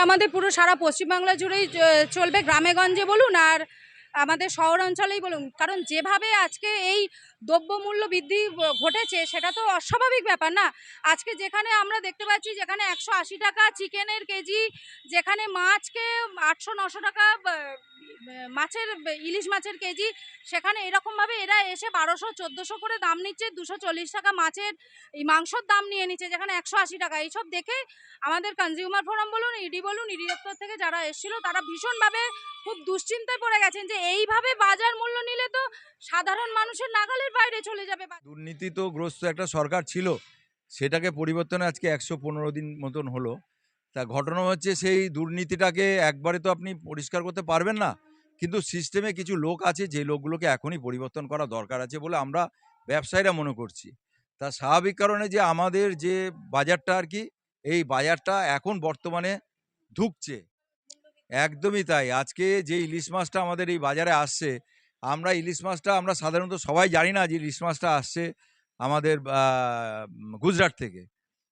আমাদের পুরো সারা পশ্চিমবাংলা জুড়েই চলবে, গ্রামে-গঞ্জে বলুন আর আমাদের শহরাঞ্চলেই বলুন। কারণ যেভাবে আজকে এই দ্রব্যমূল্য বৃদ্ধি ঘটেছে সেটা তো অস্বাভাবিক ব্যাপার না। আজকে যেখানে আমরা দেখতে পাচ্ছি যেখানে ১৮০ টাকা চিকেনের কেজি, যেখানে মাছকে ৮০০-৯০০ টাকা মাছের ইলিশ মাছের কেজি, সেখানে এরকমভাবে এরা এসে ১২০০-১৪০০ করে দাম নিচ্ছে, ২৪০ টাকা মাছের এই মাংসর দাম নিয়ে নিচ্ছে যেখানে ১৮০ টাকা। এইসব দেখে আমাদের কনজিউমার ফোরাম বলুন, ইডি বলুন, ইডি দপ্তর থেকে যারা এসেছিল তারা ভীষণভাবে খুব দুশ্চিন্তায় পড়ে গেছেন যে এইভাবে বাজার মূল্য নিলে তো সাধারণ মানুষের নাগালের বাইরে চলে যাবে। দুর্নীতি তো গ্রস্ত একটা সরকার ছিল, সেটাকে পরিবর্তনে আজকে ১১৫ দিন মতন হলো। তা ঘটনা হচ্ছে সেই দুর্নীতিটাকে একবারে তো আপনি পরিষ্কার করতে পারবেন না, কিন্তু সিস্টেমে কিছু লোক আছে যে লোকগুলোকে এখনই পরিবর্তন করা দরকার আছে বলে আমরা ব্যবসায়ীরা মনে করছি। তা স্বাভাবিক কারণে যে আমাদের যে বাজারটা আর কি, এই বাজারটা এখন বর্তমানে ঢুকছে, একদমই তাই। আজকে যে ইলিশ মাছটা আমাদের এই বাজারে আসছে, আমরা ইলিশ মাছটা আমরা সাধারণত সবাই জানি না যে ইলিশ মাছটা আসছে আমাদের গুজরাট থেকে।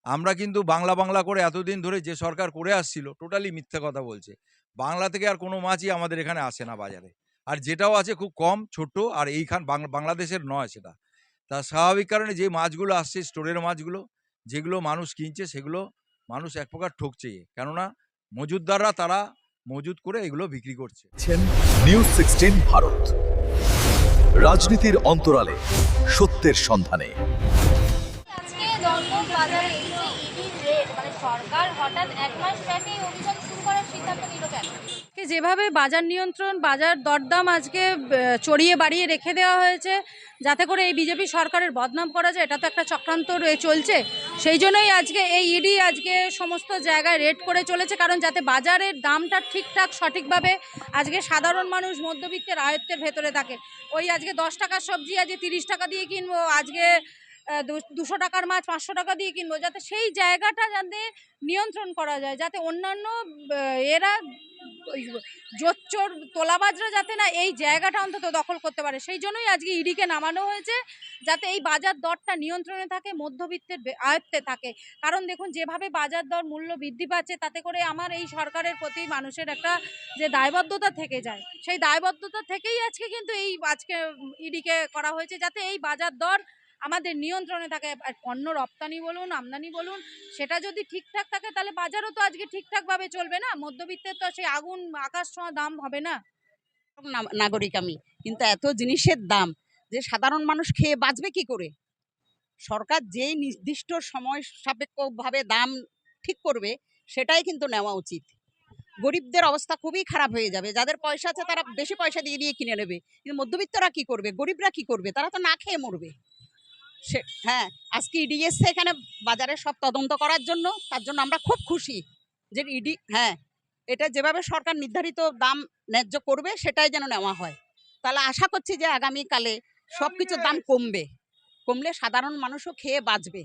আমরা কিন্তু বাংলা বাংলা করে এতদিন ধরে যে সরকার করে আসছিল টোটালি মিথ্যে কথা বলছে। বাংলা থেকে আর কোনো মাছই আমাদের এখানে আসে না বাজারে, আর যেটাও আছে খুব কম ছোট, আর এইখান বাংলাদেশের নয় সেটা। তা স্বাভাবিক কারণে যে মাছগুলো আসছে স্টোরের মাছগুলো, যেগুলো মানুষ কিনছে সেগুলো মানুষ এক প্রকার ঠকছে, কেননা মজুতদাররা তারা মজুত করে এগুলো বিক্রি করছে। নিউজ 16 ভারত, রাজনীতির অন্তরালে সত্যের সন্ধানে। আজকে দমদম বাজারে এই যে ইডির রেড, মানে সরকার হঠাৎ ১ মাস ব্যাপী অভিযান শুরু করার সিদ্ধান্ত নিল কেন? যেভাবে বাজার নিয়ন্ত্রণ, বাজার দরদাম আজকে চড়িয়ে বাড়িয়ে রেখে দেওয়া হয়েছে যাতে করে এই বিজেপি সরকারের বদনাম করা যায়, এটা তো একটা চক্রান্ত চলছে। সেই জন্যই আজকে এই ইডি আজকে সমস্ত জায়গায় রেড করে চলেছে, কারণ যাতে বাজারের দামটা ঠিকঠাক সঠিকভাবে আজকে সাধারণ মানুষ মধ্যবিত্তের আয়ত্তের ভেতরে থাকে। ওই আজকে ১০ টাকার সবজি আজকে ৩০ টাকা দিয়ে কিনবো, আজকে ২০০ টাকার মাছ ৫০০ টাকা দিয়ে কিনবো, যাতে সেই জায়গাটা যাতে নিয়ন্ত্রণ করা যায়, যাতে অন্যান্য এরা জোচ্চোর তোলাবাজরা যাতে না এই জায়গাটা অন্তত দখল করতে পারে। সেই জন্যই আজকে ইডিকে নামানো হয়েছে, যাতে এই বাজার দরটা নিয়ন্ত্রণে থাকে, মধ্যবিত্তের আয়ত্তে থাকে। কারণ দেখুন যেভাবে বাজার দর মূল্য বৃদ্ধি পাচ্ছে, তাতে করে আমার এই সরকারের প্রতি মানুষের একটা যে দায়বদ্ধতা থেকে যায়, সেই দায়বদ্ধতা থেকেই আজকে কিন্তু এই আজকে ইডিকে করা হয়েছে, যাতে এই বাজার দর আমাদের নিয়ন্ত্রণে থাকে। আর পণ্য রপ্তানি বলুন, আমদানি বলুন, সেটা যদি ঠিকঠাক থাকে তাহলে বাজারও তো আজকে ঠিকঠাকভাবে চলবে না, মধ্যবিত্তের তো সেই আগুন আকাশ ছোঁয়া দাম হবে না। নাগরিক আমি, কিন্তু এত জিনিসের দাম যে সাধারণ মানুষ খেয়ে বাঁচবে কি করে? সরকার যেই নির্দিষ্ট সময় সাপেক্ষভাবে দাম ঠিক করবে সেটাই কিন্তু নেওয়া উচিত। গরিবদের অবস্থা খুবই খারাপ হয়ে যাবে। যাদের পয়সা আছে তারা বেশি পয়সা দিয়ে দিয়ে কিনে নেবে, কিন্তু মধ্যবিত্তরা কি করবে, গরিবরা কি করবে? তারা তো না খেয়ে মরবে। হ্যাঁ, আজকে ইডি এসছে এখানে বাজারে সব তদন্ত করার জন্য, তার জন্য আমরা খুব খুশি যে ইডি, হ্যাঁ, এটা যেভাবে সরকার নির্ধারিত দাম ন্যায্য করবে সেটাই যেন নেওয়া হয়। তাহলে আশা করছি যে আগামীকালে সব কিছুর দাম কমলে সাধারণ মানুষও খেয়ে বাঁচবে।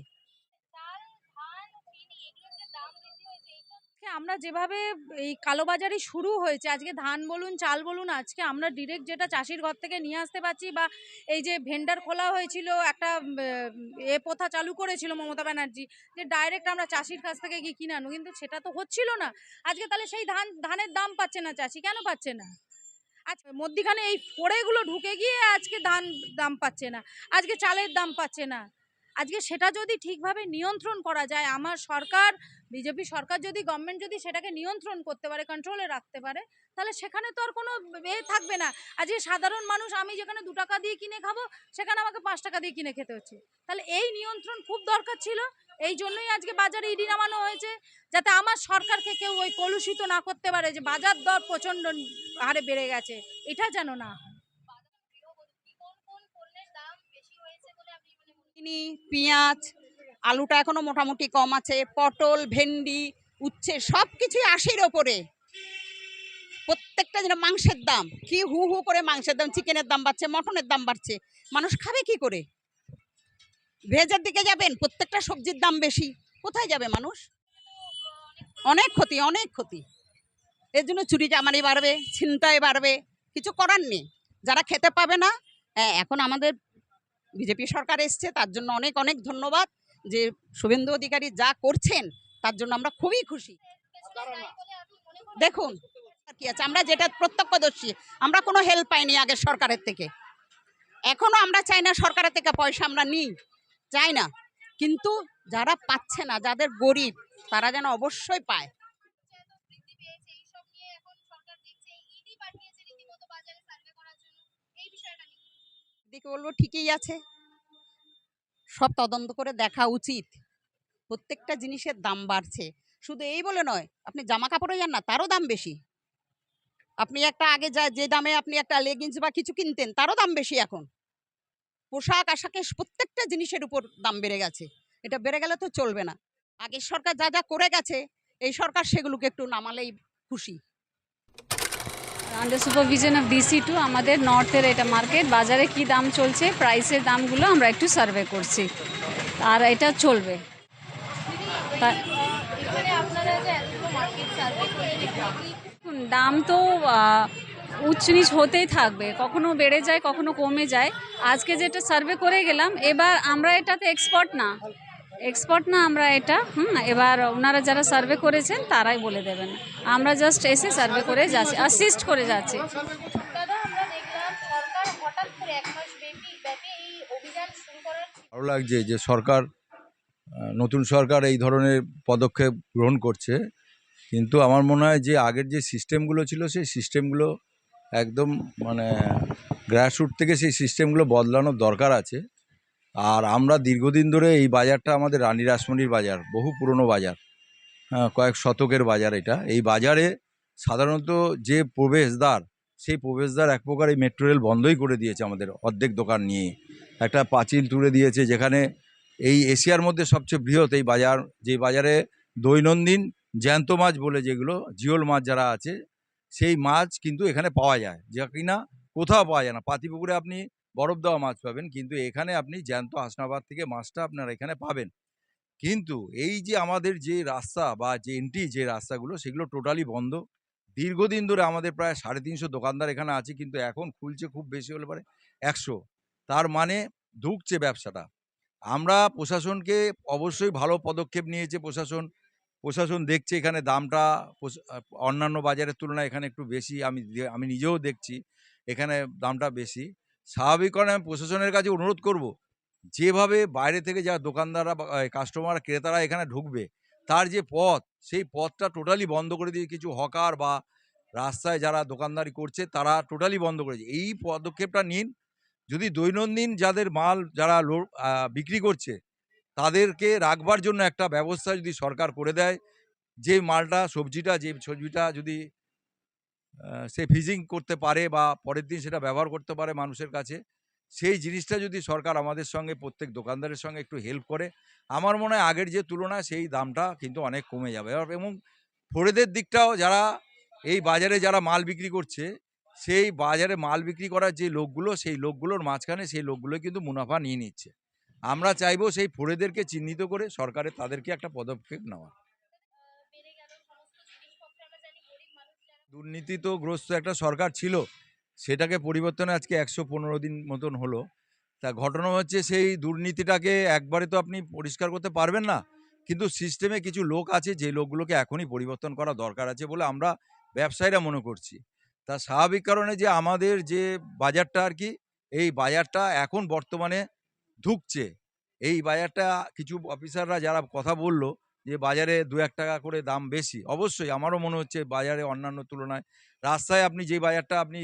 আমরা যেভাবে এই কালোবাজারি শুরু হয়েছে, আজকে ধান বলুন, চাল বলুন, আজকে আমরা ডিরেক্ট যেটা চাষির ঘর থেকে নিয়ে আসতে পারছি, বা এই যে ভেন্ডার খোলা হয়েছিল, একটা প্রথা চালু করেছিল মমতা ব্যানার্জি, যে ডাইরেক্ট আমরা চাষির কাছ থেকে গিয়ে কিনে আনবো, কিন্তু সেটা তো হচ্ছিল না। আজকে তাহলে সেই ধানের দাম পাচ্ছে না চাষি, কেন পাচ্ছে না? আজকে মধ্যিখানে এই ফোড়েগুলো ঢুকে গিয়ে আজকে দাম পাচ্ছে না, আজকে চালের দাম পাচ্ছে না। আজকে সেটা যদি ঠিকভাবে নিয়ন্ত্রণ করা যায়, আমার সরকার, বিজেপি সরকার যদি, গভর্নমেন্ট যদি সেটাকে নিয়ন্ত্রণ করতে পারে, কন্ট্রোলে রাখতে পারে, তাহলে সেখানে তো আর কোনো থাকবে না। আজকে সাধারণ মানুষ, আমি যেখানে ২ টাকা দিয়ে কিনে খাবো সেখানে আমাকে ৫ টাকা দিয়ে কিনে খেতে হচ্ছে। তাহলে এই নিয়ন্ত্রণ খুব দরকার ছিল। এই জন্যই আজকে বাজারে ইডি নামানো হয়েছে, যাতে আমার সরকারকে কেউ ওই কলুষিত না করতে পারে যে বাজার দর প্রচণ্ড হারে বেড়ে গেছে, এটা যেন না হয়। পেঁয়াজ, আলুটা এখনো মোটামুটি কম আছে, পটল, ভেন্ডি, উচ্ছে সব কিছুই ৮০-র ওপরে। প্রত্যেকটা যেন মাংসের দাম কি হু হু করে, মাংসের দাম, চিকেনের দাম বাড়ছে, মটনের দাম বাড়ছে, মানুষ খাবে কি করে? ভেজের দিকে যাবেন, প্রত্যেকটা সবজির দাম বেশি, কোথায় যাবে মানুষ? অনেক ক্ষতি, অনেক ক্ষতি। এর জন্য চুরি চামারি বাড়বে, ছিনতাই বাড়বে, কিছু করার নেই। যারা খেতে পাবে না, হ্যাঁ, এখন আমাদের বিজেপি সরকার এসছে, তার জন্য অনেক অনেক ধন্যবাদ। যে শুভেন্দু অধিকারী যা করছেন তার জন্য আমরা খুবই খুশি। মনে করেন? দেখুন আর কি আছে, আমরা যেটা প্রত্যক্ষদর্শী, আমরা কোনো হেল্প পাইনি আগের সরকারের থেকে। এখনো আমরা চাই না সরকারের থেকে পয়সা আমরা নিই, চাই না, কিন্তু যারা পাচ্ছে না, যাদের গরিব, তারা যেন অবশ্যই পায়। এত বৃদ্ধি পেয়েছে এইসব নিয়ে এখন সরকার দেখছে ইডি পাঠিয়েছে রীতিমতো বাজারে সার্ভে করার জন্য, এই বিষয়টা নিয়ে দিকে বলবো ঠিকই আছে, সব তদন্ত করে দেখা উচিত। প্রত্যেকটা জিনিসের দাম বাড়ছে, শুধু এই বলে নয়, আপনি জামা কাপড়ে যান না, তারও দাম বেশি। আপনি একটা আগে যে দামে আপনি একটা লেগিংস বা কিছু কিনতেন, তারও দাম বেশি এখন। পোশাক আশাকে প্রত্যেকটা জিনিসের উপর দাম বেড়ে গেছে। এটা বেড়ে গেলে তো চলবে না। আগের সরকার যা যা করে গেছে, এই সরকার সেগুলোকে একটু নামালেই খুশি। আন্ডার সুপারভিশন অফ ডিসি2 আমাদের নর্থের এটা মার্কেট বাজারে কি দাম চলছে, প্রাইসের দামগুলো আমরা একটু সার্ভে করছি, আর এটা চলবে। তা- এখানে আপনারা যে এতগুলো মার্কেট সার্ভে করলেন এগুলো কি দেখুন, দাম তো উচ্চ নিচ হতেই থাকবে, কখনো বেড়ে যায় কখনো কমে যায়। আজকে যেটা সার্ভে করে গেলাম, এবার আমরা এটাতে এক্সপার্ট না আমরা এটা, এবার ওনারা যারা সার্ভে করেছেন তারাই বলে দেবেন, আমরা জাস্ট এসে সার্ভে করে যাচ্ছি, অ্যাসিস্ট করে যাচ্ছি। দাদা আমরা দেখলাম সরকার হঠাৎ করে 1 মাস ব্যাপী এই অভিযান শুরু করার ভালো লাগছে যে সরকার নতুন সরকার এই ধরনের পদক্ষেপ গ্রহণ করছে, কিন্তু আমার মনে হয় যে আগের যে সিস্টেমগুলো ছিল সেই সিস্টেমগুলো একদম মানে গ্রাসরুট থেকে সেই সিস্টেমগুলো বদলানোর দরকার আছে। আর আমরা দীর্ঘদিন ধরে এই বাজারটা আমাদের রানী রাসমণির বাজার, বহু পুরনো বাজার, কয়েক শতকের বাজার এটা। এই বাজারে সাধারণত যে প্রবেশদ্বার, সেই প্রবেশদ্বার এক প্রকার এই মেট্রো রেল বন্ধই করে দিয়েছে আমাদের অর্ধেক দোকান নিয়ে। একটা পাঁচিল তুলে দিয়েছে, যেখানে এই এশিয়ার মধ্যে সবচেয়ে বৃহৎ এই বাজার, যে বাজারে দৈনন্দিন জ্যান্ত মাছ বলে যেগুলো জিওল মাছ যারা আছে, সেই মাছ কিন্তু এখানে পাওয়া যায়, যা কিনা কোথাও পাওয়া যায় না। পাতিপুকুরে আপনি বরফ দেওয়া মাছ পাবেন, কিন্তু এখানে আপনি জ্যান্ত হাসনাবাদ থেকে মাছটা আপনারা এখানে পাবেন। কিন্তু এই যে আমাদের যে রাস্তা বা যে এন্ট্রি যে রাস্তাগুলো, সেগুলো টোটালি বন্ধ। দীর্ঘদিন ধরে আমাদের প্রায় 350 দোকানদার এখানে আছে, কিন্তু এখন খুলছে খুব বেশি হলে পারে 100। তার মানে ঢুকছে ব্যবসাটা। আমরা প্রশাসনকে অবশ্যই ভালো পদক্ষেপ নিয়েছে প্রশাসন দেখছে এখানে দামটা অন্যান্য বাজারের তুলনায় এখানে একটু বেশি। আমি নিজেও দেখছি এখানে দামটা বেশি। স্বাভাবিক কারণে আমি প্রশাসনের কাছে অনুরোধ করব, যেভাবে বাইরে থেকে যা দোকানদাররা বা কাস্টমার ক্রেতারা এখানে ঢুকবে, তার যে পথ, সেই পথটা টোটালি বন্ধ করে দিয়ে কিছু হকার বা রাস্তায় যারা দোকানদারি করছে তারা টোটালি বন্ধ করেছে। এই পদক্ষেপটা নিন। যদি দৈনন্দিন যাদের মাল যারা বিক্রি করছে, তাদেরকে রাখবার জন্য একটা ব্যবস্থা যদি সরকার করে দেয়, যে সবজিটা যদি সে ফ্রিজিং করতে পারে বা পরের দিন সেটা ব্যবহার করতে পারে মানুষের কাছে, সেই জিনিসটা যদি সরকার আমাদের সঙ্গে প্রত্যেক দোকানদারের সঙ্গে একটু হেল্প করে, আমার মনে হয় আগের যে তুলনায় সেই দামটা কিন্তু অনেক কমে যাবে। এবং ফোরেদের দিকটাও, যারা এই বাজারে যারা মাল বিক্রি করছে, সেই বাজারে মাল বিক্রি করার যে লোকগুলো, সেই লোকগুলোর মাঝখানে সেই লোকগুলো কিন্তু মুনাফা নিয়ে নিচ্ছে। আমরা চাইবো সেই ফোরেদেরকে চিহ্নিত করে সরকারের তাদেরকে একটা পদক্ষেপ নেওয়া। বেড়ে গেল সমস্ত জিনিসপত্র, আমরা জানি গরিব মানুষ যারা দুর্নীতি তো গ্রস্ত একটা সরকার ছিল, সেটাকে পরিবর্তনে আজকে 115 দিন মতন হলো। তা ঘটনা হচ্ছে, সেই দুর্নীতিটাকে একবারে তো আপনি পরিষ্কার করতে পারবেন না, কিন্তু সিস্টেমে কিছু লোক আছে, যে লোকগুলোকে এখনই পরিবর্তন করা দরকার আছে বলে আমরা ব্যবসায়ীরা মনে করছি। তা স্বাভাবিক কারণে যে আমাদের যে বাজারটা আর কি, এই বাজারটা এখন বর্তমানে ঢুকছে। এই বাজারটা কিছু অফিসাররা যারা কথা বলল যে বাজারে 2-1 টাকা করে দাম বেশি, অবশ্যই আমারও মনে হচ্ছে বাজারে অন্যান্য তুলনায়। রাস্তায় আপনি যে বাজারটা আপনি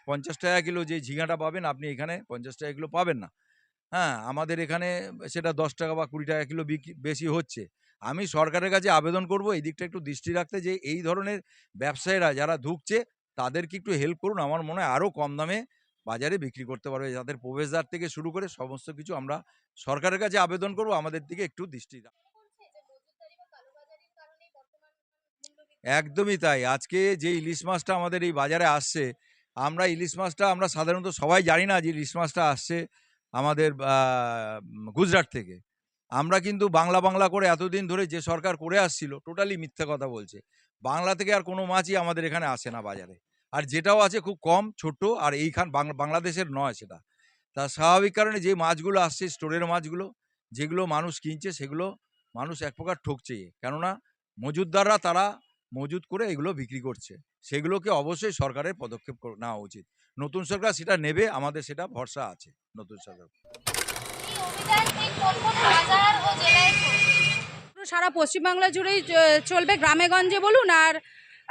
50 টাকা কিলো যে ঝিঙাটা পাবেন, আপনি এখানে 50 টাকা কিলো পাবেন না। হ্যাঁ, আমাদের এখানে সেটা 10 টাকা বা 20 টাকা কিলো বেশি হচ্ছে। আমি সরকারের কাছে আবেদন করব এই দিকটা একটু দৃষ্টি রাখতে, যে এই ধরনের ব্যবসায়ীরা যারা ঢুকছে তাদেরকে একটু হেল্প করুন। আমার মনে হয় আরও কম দামে বাজারে বিক্রি করতে পারবে। যাদের প্রবেশদ্বার থেকে শুরু করে সমস্ত কিছু আমরা সরকারের কাছে আবেদন করব, আমাদের দিকে একটু দৃষ্টি বলছে যে মজুতদারি বা কালোবাজারির কারণেই বর্তমান মূল্যবৃদ্ধি। একদমই তাই। আজকে যে ইলিশ মাছটা আমাদের এই বাজারে আসছে, আমরা সাধারণত সবাই জানি না যে ইলিশ মাছটা আসছে আমাদের গুজরাট থেকে। আমরা কিন্তু বাংলা করে এতদিন ধরে যে সরকার করে আসছিল, টোটালি মিথ্যা কথা বলছে। বাংলা থেকে আর কোনো মাছই আমাদের এখানে আসে না বাজারে। আর যেটাও আছে খুব কম, ছোট, আর বাংলাদেশের নয় সেটা। তা স্বাভাবিক কারণে যে মাছগুলো আসছে, স্টোরের মাছগুলো, যেগুলো মানুষ কিনছে, সেগুলো মানুষ এক প্রকার ঠকছে। কেননা মজুতদাররা তারা মজুত করে এগুলো বিক্রি করছে। সেগুলোকে অবশ্যই সরকারের পদক্ষেপ নেওয়া উচিত। নতুন সরকার সেটা নেবে, আমাদের সেটা ভরসা আছে নতুন সরকার। এই অভিযান ঠিক কোন কোন বাজার ও জেলায় চলবে? পুরো সারা পশ্চিমবাংলা জুড়েই চলবে, গ্রামে-গঞ্জে বলুন আর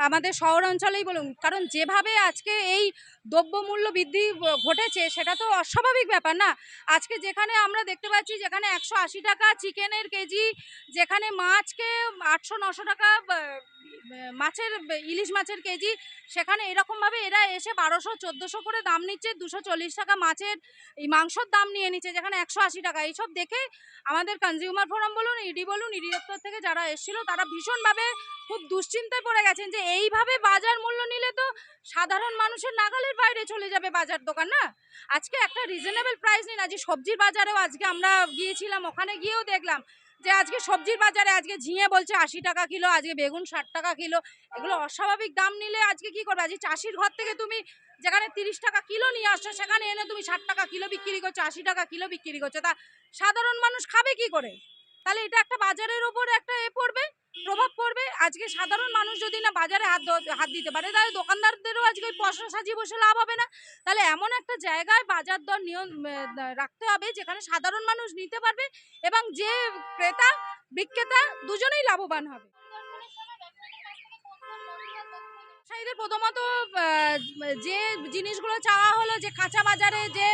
আমাদের শহর অঞ্চলেই বলুন। কারণ যেভাবে আজকে এই দ্রব্যমূল্য বৃদ্ধি ঘটেছে সেটা তো অস্বাভাবিক ব্যাপার না? আজকে যেখানে আমরা দেখতে পাচ্ছি যেখানে ১৮০ টাকা চিকেনের কেজি, যেখানে মাছকে ৮০০-৯০০ টাকা মাছের ইলিশ মাছের কেজি, সেখানে এরকমভাবে এরা এসে ১২০০-১৪০০ করে দাম নিচ্ছে, ২৪০ টাকা মাছের এই মাংসর দাম নিয়ে নিচ্ছে যেখানে ১৮০ টাকা। এইসব দেখে আমাদের কনজিউমার ফোরাম বলুন, ইডি বলুন, ইডি দপ্তর থেকে যারা এসেছিল তারা ভীষণভাবে খুব দুশ্চিন্তায় পড়ে গেছেন যে এইভাবে বাজার মূল্য নিলে তো সাধারণ মানুষের নাগালের বাইরে চলে যাবে বাজার দোকান না। আজকে একটা রিজনেবল প্রাইস নিন। আজকে সবজির বাজারেও আজকে আমরা গিয়েছিলাম, ওখানে গিয়েও দেখলাম যে আজকে সবজির বাজারে আজকে ঝিঙে বলছে ৮০ টাকা কিলো, আজকে বেগুন ৬০ টাকা কিলো। এগুলো অস্বাভাবিক দাম নিলে আজকে কি করবে? আজকে চাষির ঘর থেকে তুমি যেখানে ৩০ টাকা কিলো নিয়ে আসছো সেখানে এনে তুমি ৬০ টাকা কিলো বিক্রি করছো, ৮০ টাকা কিলো বিক্রি করছো। তা সাধারণ মানুষ খাবে কি করে? তাহলে এটা একটা বাজারের ওপর একটা পড়বে, প্রভাব পড়বে। আজকে সাধারণ মানুষ যদি না বাজারে হাত দিতে পারে তাহলে দোকানদারদেরও আজকে ওই পয়সা সাজিয়ে বসে লাভ হবে না। তাহলে এমন একটা জায়গায় বাজার দর রাখতে হবে যেখানে সাধারণ মানুষ নিতে পারবে এবং যে ক্রেতা বিক্রেতা দুজনেই লাভবান হবে। পরিদর্শনের সময় ব্যবসায়ীদের কাছ থেকে কোন কোন নথি বা তথ্য নেওয়া হবে? ব্যবসায়ীদের প্রথমত যে জিনিসগুলো চাওয়া হলো, যে কাঁচা বাজারে যে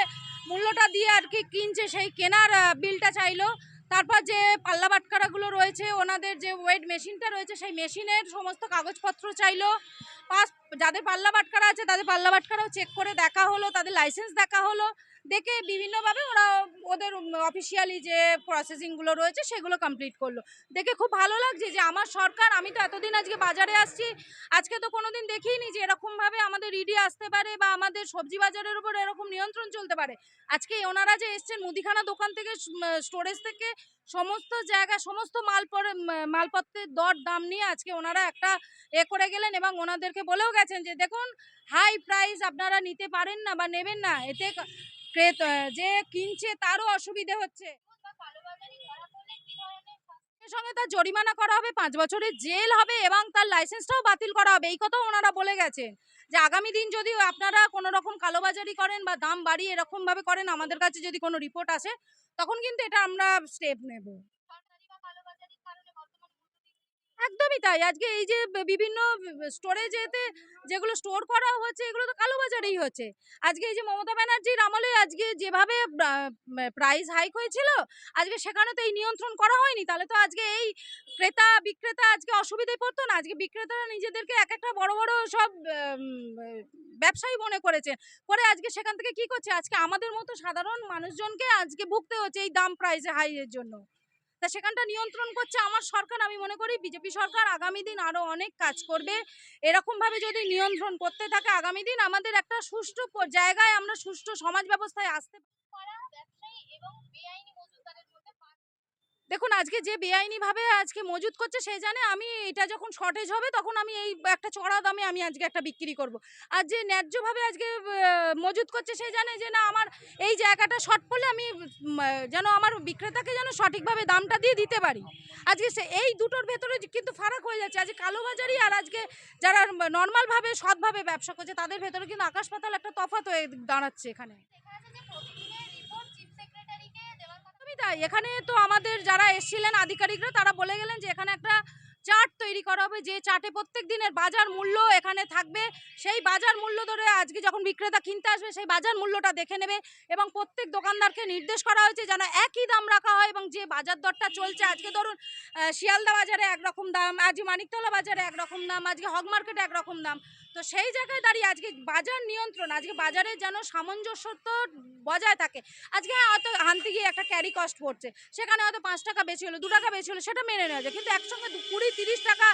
মূল্যটা দিয়ে আর কি কিনছে সেই কেনার বিলটা চাইলো। তারপর যে পাল্লা বাটখারাগুলো রয়েছে ওনাদের যে ওয়েট মেশিনটা রয়েছে সেই মেশিনের সমস্ত কাগজপত্র চাইলো। যাদের পাল্লা বাটখারা আছে তাদের পাল্লা বাটখারাও চেক করে দেখা হলো, তাদের লাইসেন্স দেখা হলো। দেখে বিভিন্নভাবে ওরা ওদের অফিসিয়ালি যে প্রসেসিংগুলো রয়েছে সেগুলো কমপ্লিট করলো। দেখে খুব ভালো লাগছে যে আমার সরকার, আমি তো এতদিন আজকে বাজারে আসছি, আজকে তো কোনোদিন দেখিনি যে এরকমভাবে আমাদের ইডি আসতে পারে বা আমাদের সবজি বাজারের উপর এরকম নিয়ন্ত্রণ চলতে পারে। আজকে ওনারা যে এসছেন মুদিখানা দোকান থেকে, স্টোরেজ থেকে, সমস্ত জায়গা সমস্ত মালপত্রের দাম নিয়ে আজকে ওনারা একটা করে গেলেন এবং ওনাদেরকে বলেও গেছেন যে দেখুন হাই প্রাইস আপনারা নিতে পারেন না বা নেবেন না, এতে যে কিনছে তারও অসুবিধে হচ্ছে। দুধ বা কালোবাজারি ধরা পড়লে কি ধরনের এর সঙ্গে তার জরিমানা করা হবে, ৫ বছরের জেল হবে এবং তার লাইসেন্সটাও বাতিল করা হবে। এই কথাও ওনারা বলে গেছেন যে আগামী দিন যদি আপনারা কোনো রকম কালোবাজারি করেন বা দাম বাড়িয়ে এরকমভাবে করেন, আমাদের কাছে যদি কোনো রিপোর্ট আসে তখন কিন্তু এটা আমরা স্টেপ নেব। সরকারি বা কালোবাজারির কারণে বর্তমান মূল্য একদমই তাই। আজকে এই যে বিভিন্ন স্টোরেজেতে যেগুলো স্টোর করা হচ্ছে এগুলো তো কালোবাজারেই হচ্ছে। আজকে এই যে মমতা ব্যানার্জির আমলে আজকে যেভাবে প্রাইস হাইক হয়েছিল, আজকে সেখানে তো এই নিয়ন্ত্রণ করা হয়নি। তাহলে তো আজকে এই ক্রেতা বিক্রেতা আজকে অসুবিধায় পড়তো না। আজকে বিক্রেতারা নিজেদেরকে একটা বড় বড় সব ব্যবসায়ী মনে করেছেন। করে আজকে সেখান থেকে কি করছে? আজকে আমাদের মতো সাধারণ মানুষজনকে আজকে ভুগতে হচ্ছে এই দাম প্রাইস হাইয়ের জন্য। তা সেখানটা নিয়ন্ত্রণ করছে আমার সরকার। আমি মনে করি বিজেপি সরকার আগামী দিন আরো অনেক কাজ করবে। এরকমভাবে যদি নিয়ন্ত্রণ করতে থাকে আগামী দিন আমাদের একটা সুষ্ঠু জায়গায় আমরা সুষ্ঠু সমাজ ব্যবস্থায় আসতে। করা ব্যবসায়ী এবং বেআইনি মজুতদারের মধ্যে দেখুন আজকে যে বেআইনিভাবে আজকে মজুত করছে সে জানে আমি এটা যখন শর্টেজ হবে তখন আমি এই একটা চড়া দামে আমি আজকে একটা বিক্রি করব। আর যে ন্যায্যভাবে আজকে মজুত করছে সে জানে যে না আমার এই জায়গাটা শর্ট পড়লে আমি যেন আমার বিক্রেতাকে যেন সঠিকভাবে দামটা দিয়ে দিতে পারি। আজকে সে এই দুটোর ভেতরে কিন্তু ফারাক হয়ে যাচ্ছে। আজকে কালোবাজারি আর আজকে যারা নর্মালভাবে সৎভাবে ব্যবসা করছে তাদের ভেতরে কিন্তু আকাশ পাতাল একটা তফাৎ হয়ে দাঁড়াচ্ছে এখানে। দেখা যাচ্ছে যে প্রতিদিনের রিপোর্ট চিফ সেক্রেটারিকে দেওয়ার কথা। একদমই তাই। এখানে তো আমাদের যারা এসেছিলেন আধিকারিকরা তারা বলে গেলেন যে এখানে একটা চার্ট তৈরি করা হবে, যে চার্টে প্রত্যেক দিনের বাজার মূল্য এখানে থাকবে। সেই বাজার মূল্য ধরে আজকে যখন বিক্রেতা কিনতে আসবে সেই বাজার মূল্যটা দেখে নেবে এবং প্রত্যেক দোকানদারকে নির্দেশ করা হয়েছে যেন একই দাম রাখা হয় এবং যে বাজার দরটা চলছে আজকে ধরুন শিয়ালদা বাজারে একরকম দাম, আজকে মানিকতলা বাজারে একরকম দাম, আজকে হক মার্কেটে একরকম দাম। তো সেই জায়গায় দাঁড়িয়ে আজকে বাজার নিয়ন্ত্রণ, আজকে বাজারে যেন সামঞ্জস্যতা বজায় থাকে। আজকে হয়তো আনতে গিয়ে একটা ক্যারি কস্ট পড়ছে, সেখানে হয়তো 5 টাকা বেশি হলো, 2 টাকা বেশি হলো, সেটা মেনে নেওয়া যায়। কিন্তু একসঙ্গে 20-30 টাকা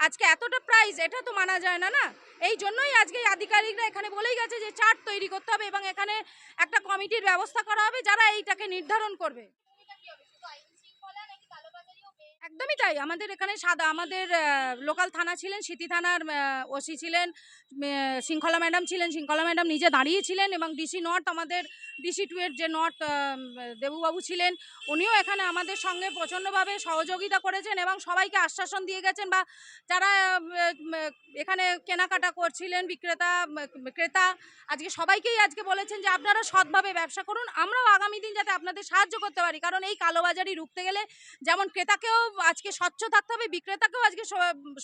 আজকে এতটা প্রাইস, এটা তো মানা যায় না। না, এই জন্যই আজকে আধিকারিকরা এখানে বলেই গেছে যে চার্ট তৈরি করতে হবে এবং এখানে একটা কমিটির ব্যবস্থা করা হবে যারা এইটাকে নির্ধারণ করবে। ভূমিকা কি হবে? শুধু আইন শৃঙ্খলা নাকি কালোবাজারিও একদমই তাই। আমাদের এখানে আমাদের লোকাল থানা ছিলেন, সিটি থানার ওসি ছিলেন, শৃঙ্খলা ম্যাডাম ছিলেন, শৃঙ্খলা ম্যাডাম নিজে দাঁড়িয়েছিলেন এবং ডিসি নর্থ, আমাদের ডিসি 2 এর যে নর্থ দেবুবাবু ছিলেন, উনিও এখানে আমাদের সঙ্গে প্রচণ্ডভাবে সহযোগিতা করেছেন এবং সবাইকে আশ্বাসন দিয়ে গেছেন, বা যারা এখানে কেনাকাটা করছিলেন ক্রেতা আজকে সবাইকেই আজকে বলেছেন যে আপনারা সৎভাবে ব্যবসা করুন, আমরাও আগামী দিন যাতে আপনাদের সাহায্য করতে পারি। কারণ এই কালোবাজারি রুখতে গেলে যেমন ক্রেতাকেও আজকে স্বচ্ছ থাকতে হবে, বিক্রেতাকেও আজকে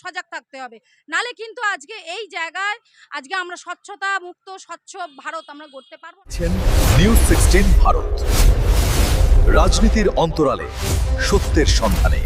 সজাগ থাকতে হবে, নালে কিন্তু আজকে এই জায়গায় আজকে আমরা স্বচ্ছতা মুক্ত স্বচ্ছ ভারত আমরা গড়তে পারবো না। নিউজ 16 ভারত, রাজনীতির অন্তরালে সত্যের সন্ধানে।